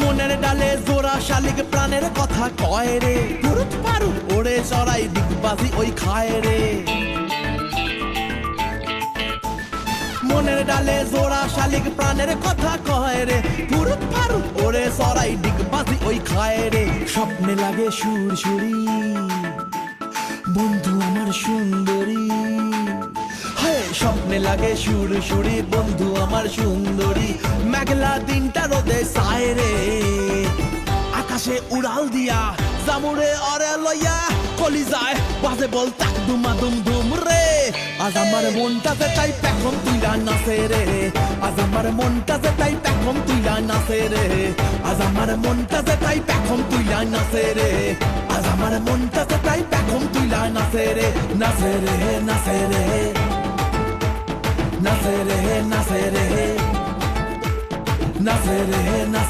মনের ডালে জোড়া শালিক প্রাণের কথা কয় রে, পুরুত পারুত ওরে চড়াই ডিগবাজি ওই খায় রে। মনের ডালে জোড়া শালিক প্রাণের কথা কয় রে, পুরুত পারুত ওরে চড়াই ডিগবাজি ওই খায় রে। স্বপ্নে লাগে সুরসুরি বন্ধু আমার সুন্দরী, স্বপ্নে লাগে সুরসুরি বন্ধু আমার সুন্দরী। মেঘলা দিনটা রোদে সায় রে, আকাশে উড়াল দিয়া জামুরে অরে লইয়া কলিজায় বাজে বল তাক দুমা দুম দুম রে। আজ আমার মনটাতে তাই পেখম তুইলা নাচে রে, আজ আমার মনটাতে তাই পেখম তুইলা নাচে রে, আজ আমার মনটাতে তাই পেখম তুইলা নাচে রে, আজ আমার মনটাতে তাই পেখম তুইলা নাচে রে। নাচে রে নাচে রে নাচে রে নাচে রে নাচে রে নাচে।